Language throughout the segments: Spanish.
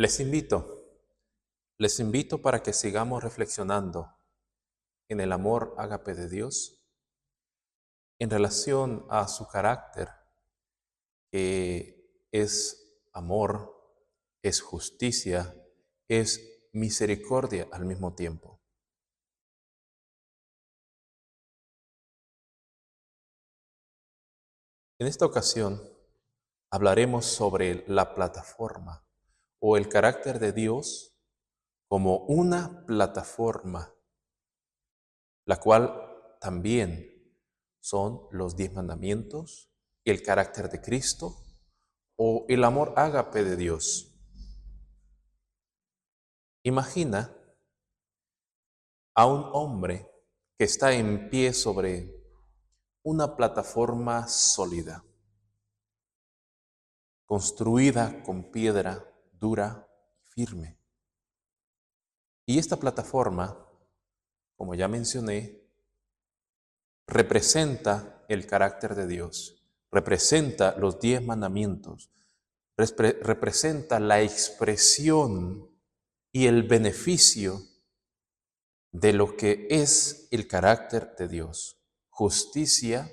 Les invito para que sigamos reflexionando en el amor ágape de Dios en relación a su carácter, que es amor, es justicia, es misericordia al mismo tiempo. En esta ocasión hablaremos sobre la plataforma o el carácter de Dios como una plataforma, la cual también son los 10 mandamientos, el carácter de Cristo o el amor ágape de Dios. Imagina a un hombre que está en pie sobre una plataforma sólida, construida con piedra dura y firme. Y esta plataforma, como ya mencioné, representa el carácter de Dios, representa los 10 mandamientos, representa la expresión y el beneficio de lo que es el carácter de Dios: justicia,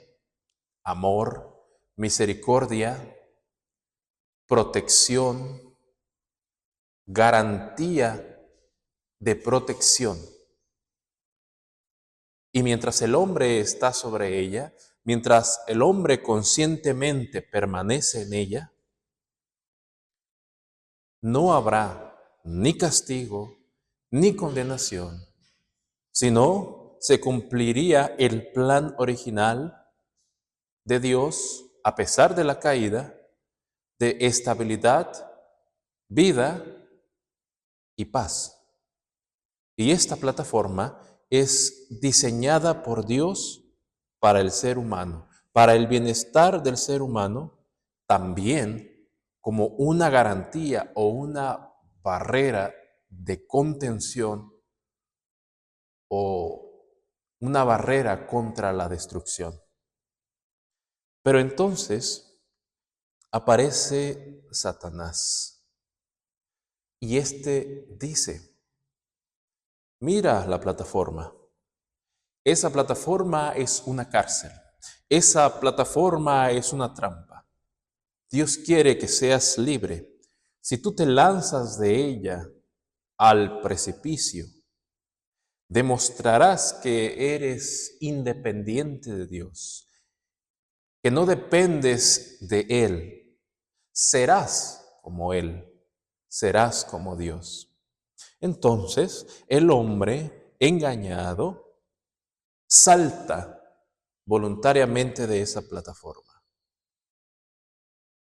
amor, misericordia, protección, garantía de protección. Y mientras el hombre está sobre ella, mientras el hombre conscientemente permanece en ella, no habrá ni castigo ni condenación, sino se cumpliría el plan original de Dios, a pesar de la caída, de estabilidad, vida y paz. Y esta plataforma es diseñada por Dios para el ser humano, para el bienestar del ser humano, también como una garantía o una barrera de contención o una barrera contra la destrucción. Pero entonces aparece Satanás y éste dice: mira la plataforma. Esa plataforma es una cárcel. Esa plataforma es una trampa. Dios quiere que seas libre. Si tú te lanzas de ella al precipicio, demostrarás que eres independiente de Dios, que no dependes de Él. Serás como Él, serás como Dios. Entonces, el hombre engañado salta voluntariamente de esa plataforma.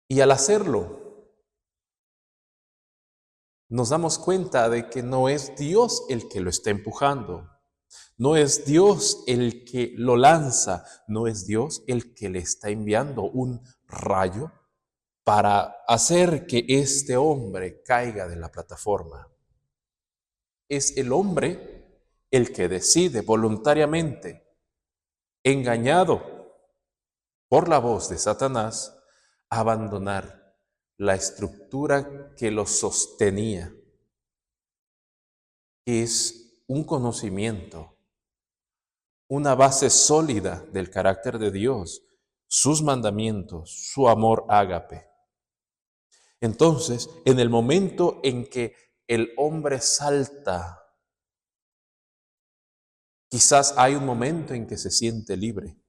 Y al hacerlo, nos damos cuenta de que no es Dios el que lo está empujando, no es Dios el que lo lanza, no es Dios el que le está enviando un rayo para hacer que este hombre caiga de la plataforma. Es el hombre el que decide voluntariamente, engañado por la voz de Satanás, abandonar la estructura que lo sostenía, que es un conocimiento, una base sólida del carácter de Dios, sus mandamientos, su amor ágape. Entonces, en el momento en que el hombre salta, quizás hay un momento en que se siente libre.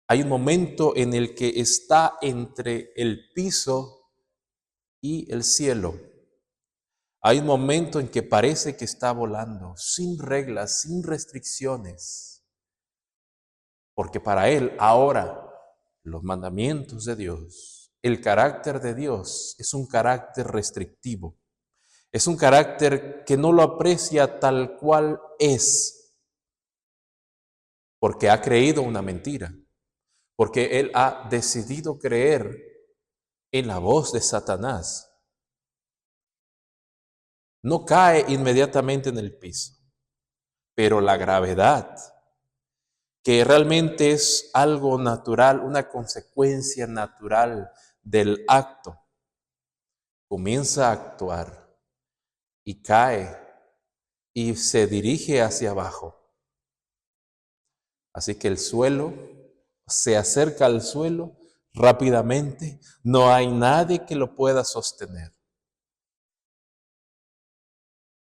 Hay un momento en el que está entre el piso y el cielo. Hay un momento en que parece que está volando, sin reglas, sin restricciones. Porque para él ahora los mandamientos de Dios, el carácter de Dios es un carácter restrictivo. Es un carácter que no lo aprecia tal cual es, porque ha creído una mentira, porque él ha decidido creer en la voz de Satanás. No cae inmediatamente en el piso, pero la gravedad, que realmente es algo natural, una consecuencia natural del acto, comienza a actuar y cae y se dirige hacia abajo. Así que el suelo se acerca al suelo rápidamente, no hay nadie que lo pueda sostener.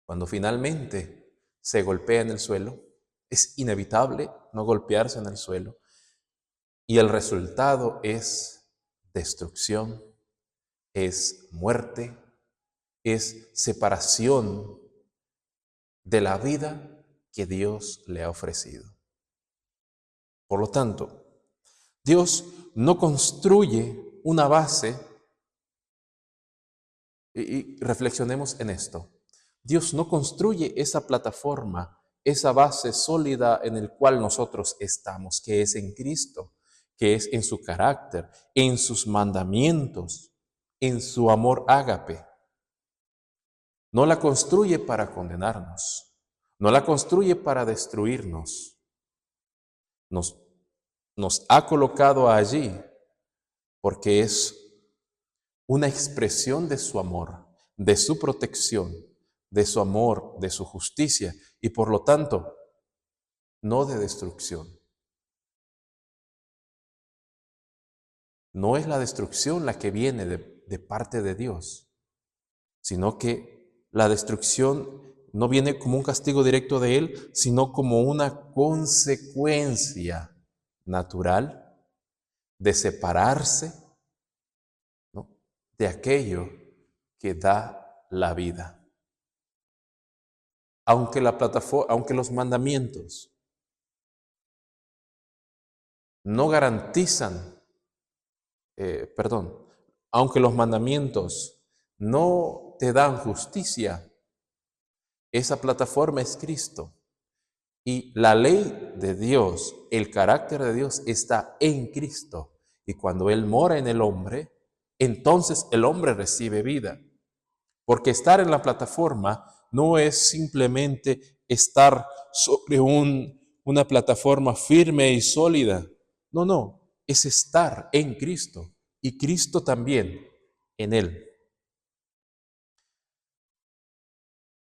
Cuando finalmente se golpea en el suelo, es inevitable no golpearse en el suelo, y el resultado es destrucción, es muerte, es separación de la vida que Dios le ha ofrecido. Por lo tanto, Dios no construye una base, y reflexionemos en esto. Dios no construye esa plataforma, esa base sólida en el cual nosotros estamos, que es en Cristo, que es en su carácter, en sus mandamientos, en su amor ágape. No la construye para condenarnos, no la construye para destruirnos. Nos ha colocado allí porque es una expresión de su amor, de su protección, de su amor, de su justicia y por lo tanto, no de destrucción. No es la destrucción la que viene de parte de Dios, sino que la destrucción no viene como un castigo directo de Él, sino como una consecuencia natural de separarse, ¿no?, de aquello que da la vida. Aunque los mandamientos no garantizan, aunque los mandamientos no te dan justicia, esa plataforma es Cristo. Y la ley de Dios, el carácter de Dios está en Cristo. Y cuando Él mora en el hombre, entonces el hombre recibe vida. Porque estar en la plataforma no es simplemente estar sobre una plataforma firme y sólida. No, es estar en Cristo y Cristo también en Él.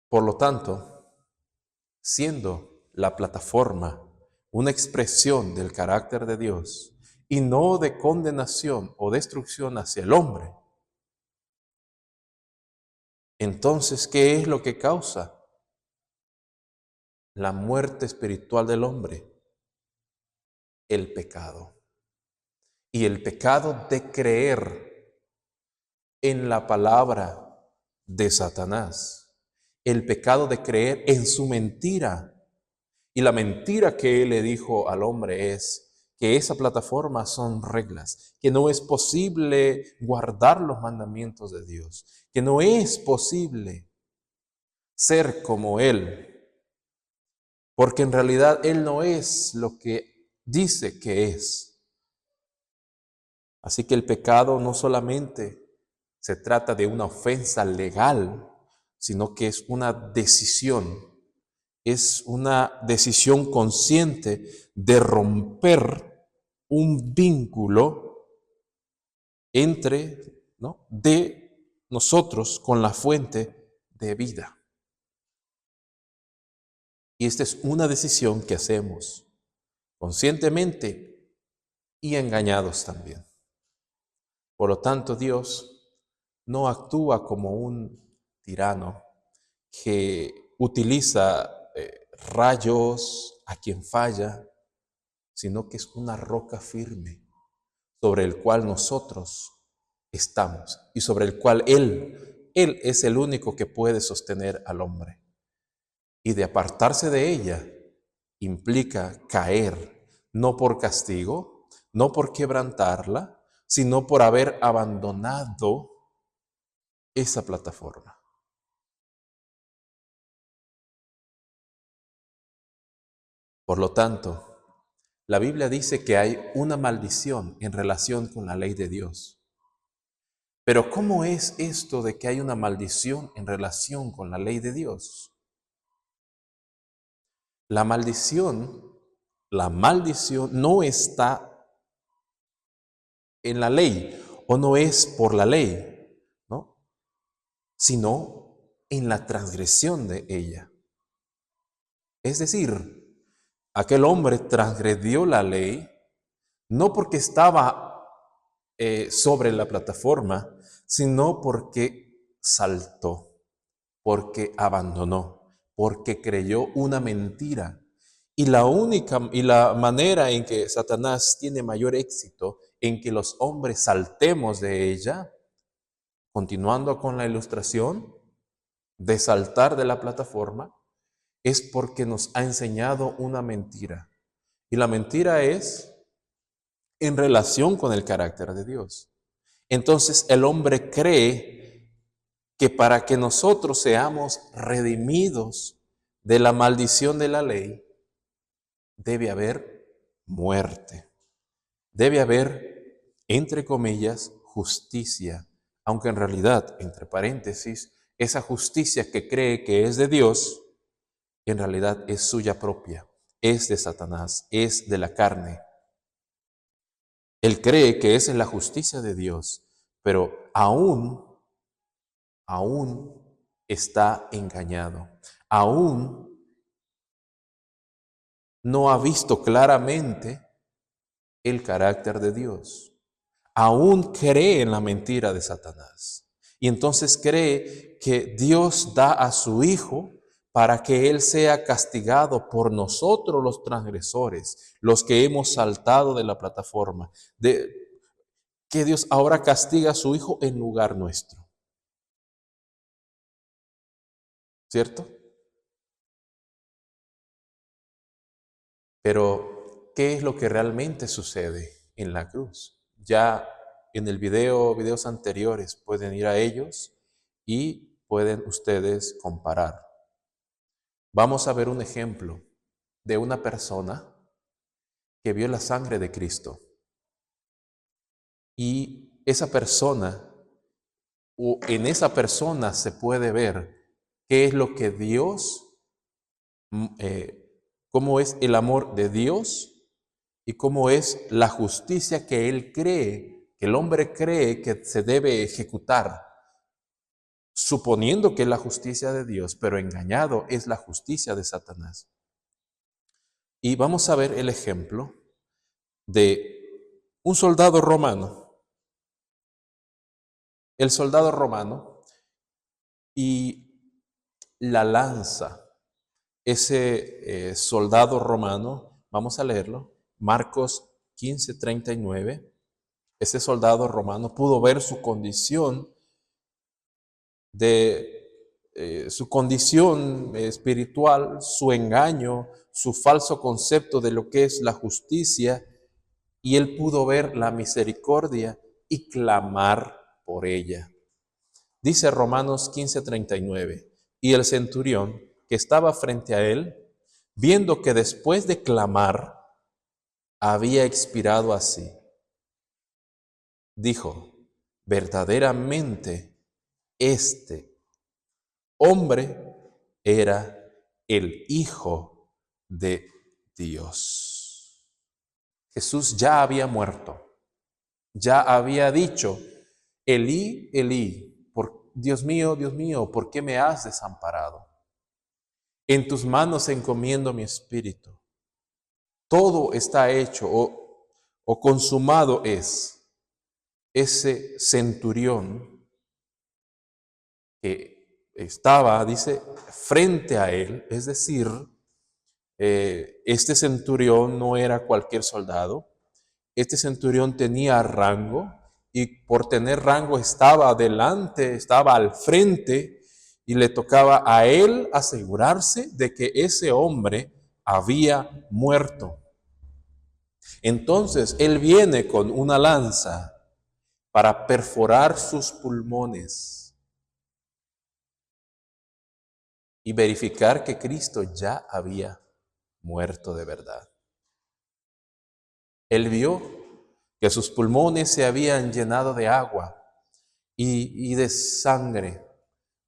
Por lo tanto, siendo la plataforma una expresión del carácter de Dios y no de condenación o destrucción hacia el hombre, entonces, ¿qué es lo que causa la muerte espiritual del hombre? El pecado. Y el pecado de creer en la palabra de Satanás. El pecado de creer en su mentira. Y la mentira que él le dijo al hombre es que esa plataforma son reglas, que no es posible guardar los mandamientos de Dios, que no es posible ser como Él, porque en realidad Él no es lo que dice que es. Así que el pecado no solamente se trata de una ofensa legal, sino que es una decisión consciente de romper un vínculo entre, ¿no?, de nosotros con la fuente de vida. Y esta es una decisión que hacemos conscientemente y engañados también. Por lo tanto, Dios no actúa como un tirano que utiliza rayos a quien falla, sino que es una roca firme sobre el cual nosotros estamos y sobre el cual Él es el único que puede sostener al hombre. Y de apartarse de ella implica caer, no por castigo, no por quebrantarla, sino por haber abandonado esa plataforma. Por lo tanto, la Biblia dice que hay una maldición en relación con la ley de Dios. Pero ¿cómo es esto de que hay una maldición en relación con la ley de Dios? La maldición no está en la ley, o no es por la ley, ¿no? Sino en la transgresión de ella. Es decir, aquel hombre transgredió la ley no porque estaba sobre la plataforma, sino porque saltó, porque abandonó, porque creyó una mentira. Y la manera en que Satanás tiene mayor éxito en que los hombres saltemos de ella, continuando con la ilustración de saltar de la plataforma, es porque nos ha enseñado una mentira. Y la mentira es en relación con el carácter de Dios. Entonces el hombre cree que para que nosotros seamos redimidos de la maldición de la ley, debe haber muerte. Debe haber, entre comillas, justicia, aunque en realidad, entre paréntesis, esa justicia que cree que es de Dios, en realidad es suya propia, es de Satanás, es de la carne. Él cree que esa es la justicia de Dios, pero aún está engañado, aún no ha visto claramente el carácter de Dios, aún cree en la mentira de Satanás. Y entonces cree que Dios da a su Hijo para que Él sea castigado por nosotros los transgresores, los que hemos saltado de la plataforma, que Dios ahora castiga a su Hijo en lugar nuestro. ¿Cierto? Pero, ¿qué es lo que realmente sucede en la cruz? Ya en el videos anteriores pueden ir a ellos y pueden ustedes comparar. Vamos a ver un ejemplo de una persona que vio la sangre de Cristo. Y esa persona, o en esa persona se puede ver qué es lo que Dios, cómo es el amor de Dios y cómo es la justicia que Él cree, que el hombre cree que se debe ejecutar, suponiendo que es la justicia de Dios, pero engañado es la justicia de Satanás. Y vamos a ver el ejemplo de un soldado romano. El soldado romano y la lanza. Ese soldado romano, vamos a leerlo, Marcos 15:39. Ese soldado romano pudo ver su condición su condición espiritual, su engaño, su falso concepto de lo que es la justicia, y él pudo ver la misericordia y clamar por ella. Dice Romanos 15:39, y el centurión que estaba frente a él, viendo que después de clamar había expirado así, dijo, verdaderamente este hombre era el Hijo de Dios. Jesús ya había muerto, ya había dicho, Elí, Elí, Dios mío, ¿por qué me has desamparado? En tus manos encomiendo mi espíritu. Todo está hecho o consumado es. Ese centurión que estaba, dice, frente a él, es decir, este centurión no era cualquier soldado, este centurión tenía rango y por tener rango estaba adelante, estaba al frente y le tocaba a él asegurarse de que ese hombre había muerto. Entonces él viene con una lanza para perforar sus pulmones y verificar que Cristo ya había muerto de verdad. Él vio que sus pulmones se habían llenado de agua y de sangre,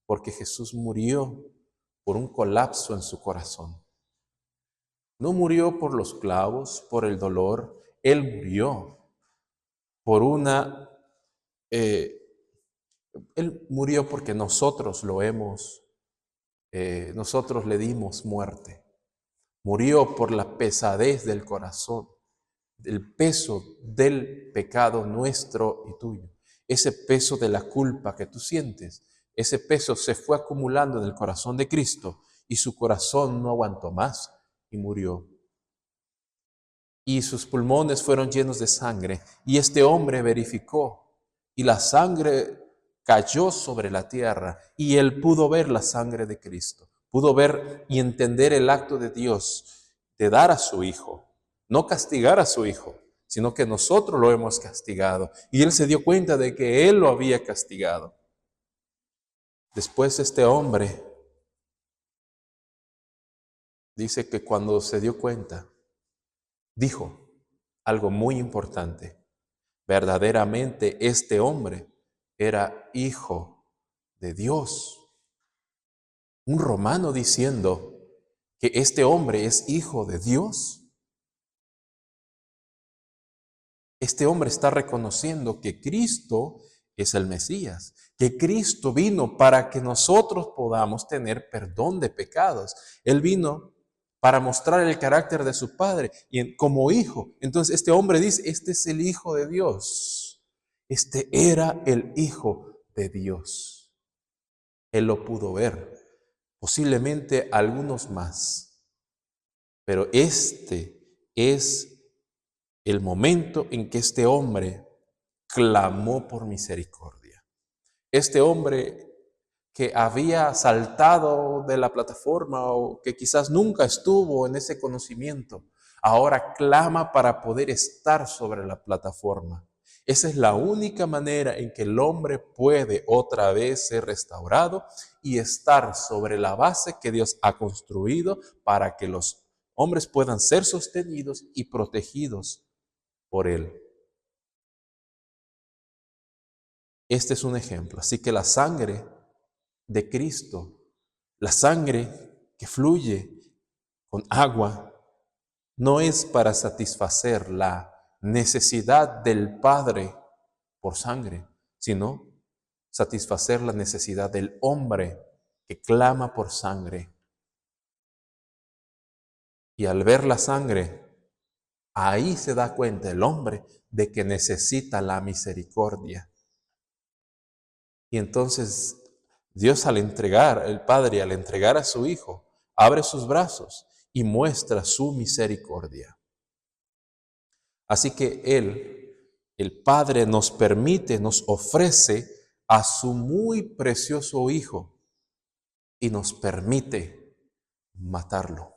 porque Jesús murió por un colapso en su corazón. No murió por los clavos, por el dolor, Él murió por una Eh, Él murió porque nosotros le dimos muerte. Murió por la pesadez del corazón, el peso del pecado nuestro y tuyo. Ese peso de la culpa que tú sientes, ese peso se fue acumulando en el corazón de Cristo y su corazón no aguantó más y murió. Y sus pulmones fueron llenos de sangre. Y este hombre verificó, y la sangre cayó sobre la tierra, y él pudo ver la sangre de Cristo. Pudo ver y entender el acto de Dios de dar a su Hijo, no castigar a su Hijo, sino que nosotros lo hemos castigado. Y él se dio cuenta de que él lo había castigado. Después este hombre dice que cuando se dio cuenta, dijo algo muy importante. Verdaderamente este hombre era hijo de Dios. Un romano diciendo que este hombre es hijo de Dios. Este hombre está reconociendo que Cristo es el Mesías, que Cristo vino para que nosotros podamos tener perdón de pecados. Él vino para mostrar el carácter de su Padre y como hijo. Entonces este hombre dice, este es el Hijo de Dios. Este era el Hijo de Dios. Él lo pudo ver, posiblemente algunos más. Pero este es el momento en que este hombre clamó por misericordia. Este hombre que había saltado de la plataforma o que quizás nunca estuvo en ese conocimiento, ahora clama para poder estar sobre la plataforma. Esa es la única manera en que el hombre puede otra vez ser restaurado y estar sobre la base que Dios ha construido para que los hombres puedan ser sostenidos y protegidos por Él. Este es un ejemplo. Así que la sangre de Cristo, la sangre que fluye con agua, no es para satisfacer la necesidad del Padre por sangre, sino satisfacer la necesidad del hombre que clama por sangre. Y al ver la sangre, ahí se da cuenta el hombre de que necesita la misericordia. Y entonces Dios el Padre al entregar a su Hijo, abre sus brazos y muestra su misericordia. Así que el Padre nos permite, nos ofrece a su muy precioso Hijo y nos permite matarlo.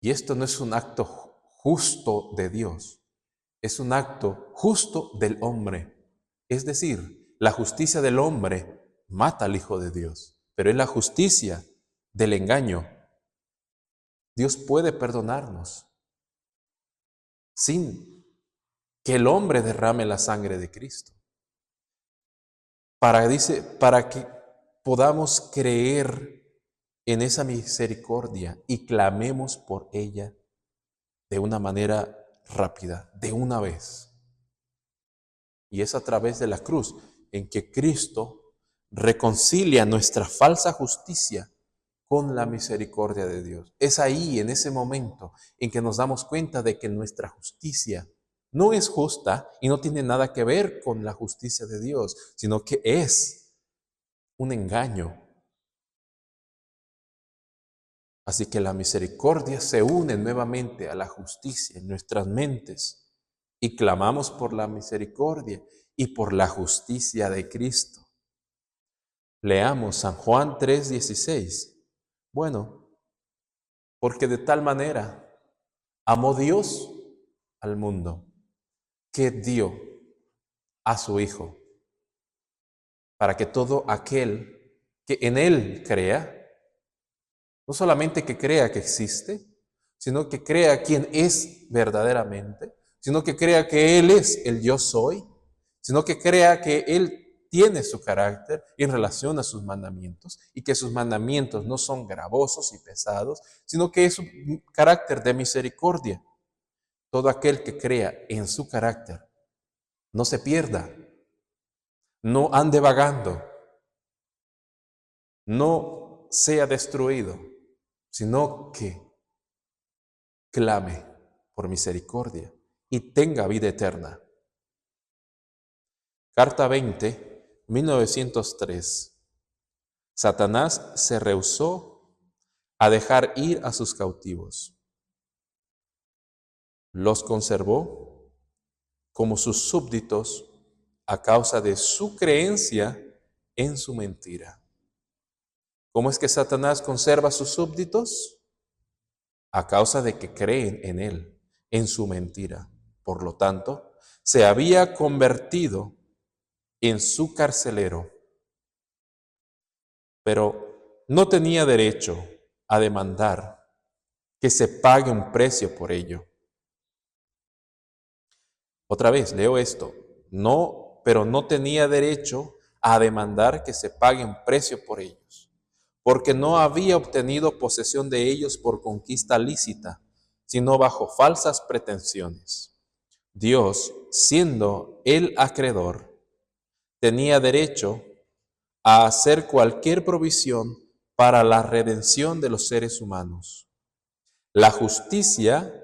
Y esto no es un acto justo de Dios, es un acto justo del hombre. Es decir, la justicia del hombre mata al Hijo de Dios, pero es la justicia del engaño. Dios puede perdonarnos sin que el hombre derrame la sangre de Cristo. Para que podamos creer en esa misericordia y clamemos por ella de una manera rápida, de una vez. Y es a través de la cruz en que Cristo reconcilia nuestra falsa justicia con la misericordia de Dios. Es ahí, en ese momento, en que nos damos cuenta de que nuestra justicia no es justa y no tiene nada que ver con la justicia de Dios, sino que es un engaño. Así que la misericordia se une nuevamente a la justicia en nuestras mentes y clamamos por la misericordia y por la justicia de Cristo. Leamos San Juan 3:16. Bueno, porque de tal manera amó Dios al mundo que dio a su Hijo, para que todo aquel que en Él crea, no solamente que crea que existe, sino que crea quién es verdaderamente, sino que crea que Él es el yo soy, sino que crea que Él tiene su carácter en relación a sus mandamientos y que sus mandamientos no son gravosos y pesados, sino que es un carácter de misericordia. Todo aquel que crea en su carácter no se pierda, no ande vagando, no sea destruido, sino que clame por misericordia y tenga vida eterna. Carta 20, 1903. Satanás se rehusó a dejar ir a sus cautivos. Los conservó como sus súbditos a causa de su creencia en su mentira. ¿Cómo es que Satanás conserva a sus súbditos? A causa de que creen en él, en su mentira. Por lo tanto, se había convertido en su carcelero, pero no tenía derecho a demandar que se pague un precio por ello. Otra vez, leo esto. No, pero no tenía derecho a demandar que se pague un precio por ellos, porque no había obtenido posesión de ellos por conquista lícita, sino bajo falsas pretensiones. Dios, siendo el acreedor, tenía derecho a hacer cualquier provisión para la redención de los seres humanos. La justicia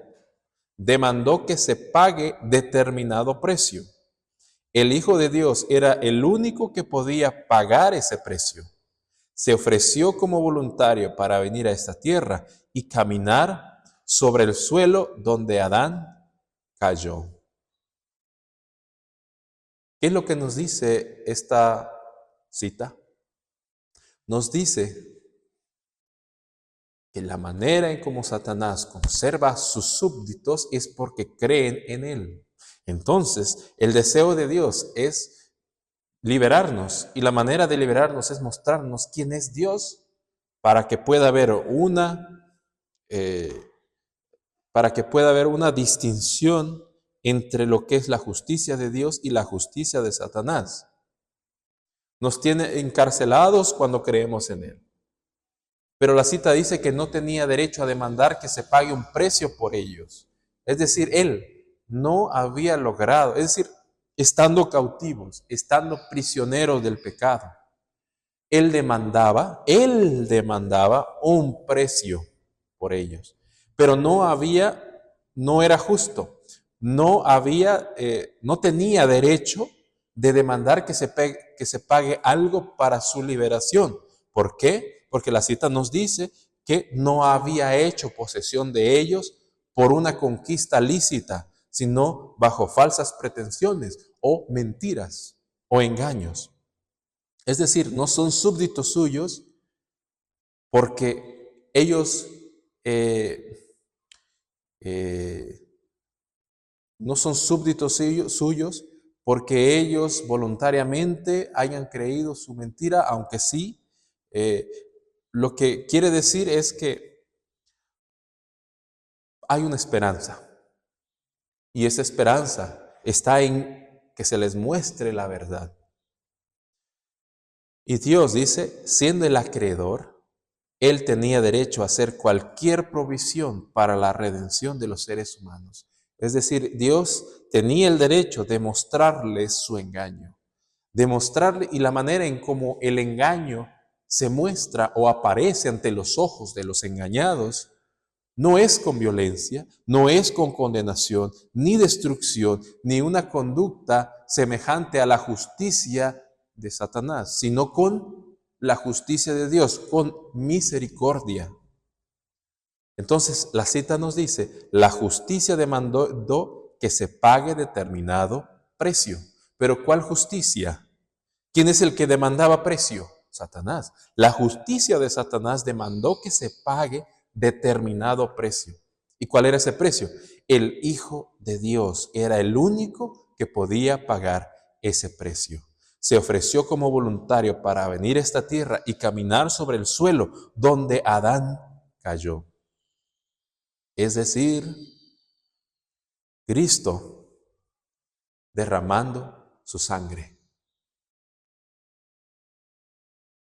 demandó que se pague determinado precio. El Hijo de Dios era el único que podía pagar ese precio. Se ofreció como voluntario para venir a esta tierra y caminar sobre el suelo donde Adán cayó. ¿Qué es lo que nos dice esta cita? Nos dice que la manera en cómo Satanás conserva a sus súbditos es porque creen en él. Entonces, el deseo de Dios es liberarnos, y la manera de liberarnos es mostrarnos quién es Dios, para que pueda haber una distinción entre lo que es la justicia de Dios y la justicia de Satanás. Nos tiene encarcelados cuando creemos en él. Pero la cita dice que no tenía derecho a demandar que se pague un precio por ellos. Es decir, él no había logrado, es decir, estando cautivos, estando prisioneros del pecado, él demandaba un precio por ellos. Pero no era justo, no tenía derecho de demandar que se pague algo para su liberación. ¿Por qué? Porque la cita nos dice que no había hecho posesión de ellos por una conquista lícita, sino bajo falsas pretensiones o mentiras o engaños. Es decir, no son súbditos suyos porque ellos no son súbditos suyos porque ellos voluntariamente hayan creído su mentira, aunque sí, lo que quiere decir es que hay una esperanza, y esa esperanza está en que se les muestre la verdad. Y Dios dice, siendo el acreedor, Él tenía derecho a hacer cualquier provisión para la redención de los seres humanos. Es decir, Dios tenía el derecho de mostrarles su engaño, de mostrarle, y la manera en cómo el engaño se muestra o aparece ante los ojos de los engañados, no es con violencia, no es con condenación, ni destrucción, ni una conducta semejante a la justicia de Satanás, sino con la justicia de Dios, con misericordia. Entonces, la cita nos dice, la justicia demandó que se pague determinado precio. ¿Pero cuál justicia? ¿Quién es el que demandaba precio? Satanás. La justicia de Satanás demandó que se pague determinado precio. ¿Y cuál era ese precio? El Hijo de Dios era el único que podía pagar ese precio. Se ofreció como voluntario para venir a esta tierra y caminar sobre el suelo donde Adán cayó. Es decir, Cristo derramando su sangre.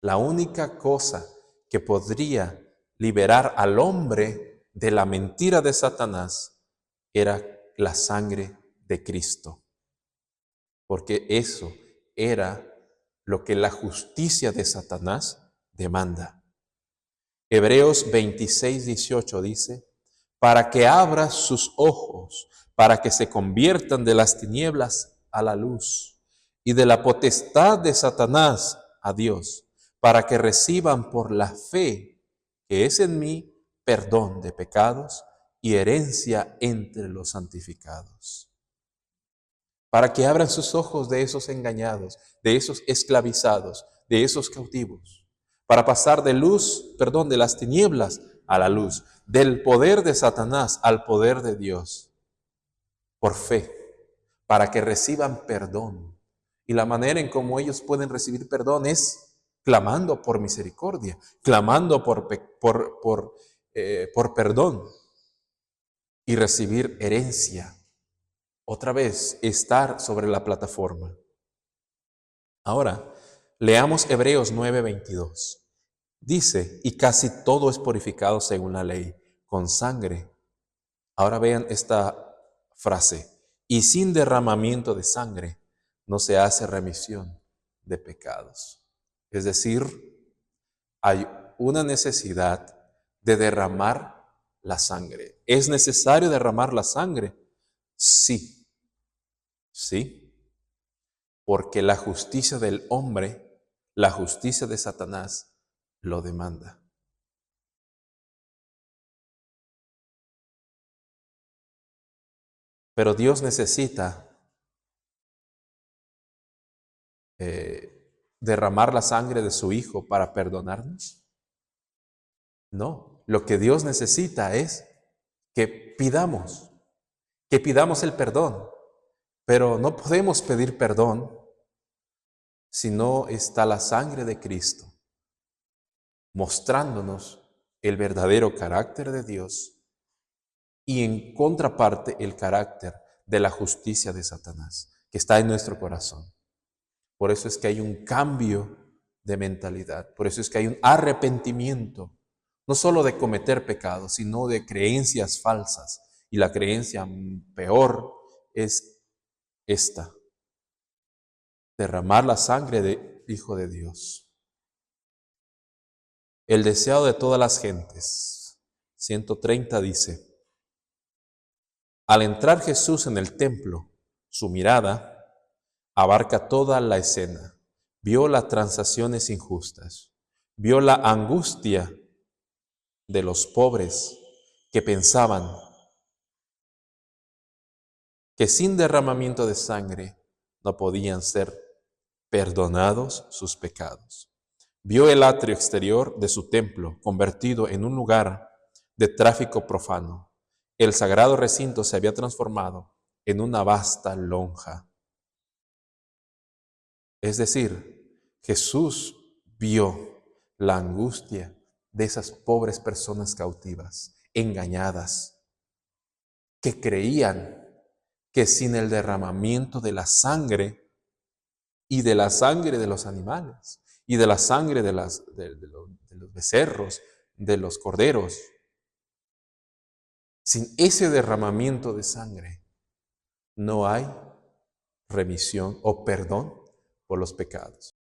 La única cosa que podría liberar al hombre de la mentira de Satanás era la sangre de Cristo. porque eso era lo que la justicia de Satanás demanda. Hebreos 26:18 dice, para que abra sus ojos, para que se conviertan de las tinieblas a la luz y de la potestad de Satanás a Dios, para que reciban por la fe que es en mí perdón de pecados y herencia entre los santificados. Para que abran sus ojos de esos engañados, de esos esclavizados, de esos cautivos, para pasar de las tinieblas a la luz, del poder de Satanás al poder de Dios, por fe, para que reciban perdón. Y la manera en cómo ellos pueden recibir perdón es clamando por misericordia, clamando por perdón y recibir herencia. Otra vez, estar sobre la plataforma. Ahora, leamos Hebreos 9:22. Dice, y casi todo es purificado según la ley, con sangre. Ahora vean esta frase, y sin derramamiento de sangre no se hace remisión de pecados. Es decir, hay una necesidad de derramar la sangre. ¿Es necesario derramar la sangre? Sí, sí, porque la justicia del hombre, la justicia de Satanás, lo demanda. Pero Dios necesita derramar la sangre de su Hijo para perdonarnos. No, lo que Dios necesita es que pidamos el perdón. Pero no podemos pedir perdón si no está la sangre de Cristo mostrándonos el verdadero carácter de Dios y en contraparte el carácter de la justicia de Satanás que está en nuestro corazón. Por eso es que hay un cambio de mentalidad, por eso es que hay un arrepentimiento, no solo de cometer pecados, sino de creencias falsas. Y la creencia peor es esta: derramar la sangre del Hijo de Dios. El deseado de todas las gentes. 130 dice, al entrar Jesús en el templo, su mirada abarca toda la escena. Vio las transacciones injustas, vio la angustia de los pobres que pensaban que sin derramamiento de sangre no podían ser perdonados sus pecados. Vio el atrio exterior de su templo convertido en un lugar de tráfico profano. El sagrado recinto se había transformado en una vasta lonja. Es decir, Jesús vio la angustia de esas pobres personas cautivas, engañadas, que creían que sin el derramamiento de la sangre y de la sangre de los animales y de la sangre de los becerros, de los corderos, sin ese derramamiento de sangre no hay remisión o perdón por los pecados.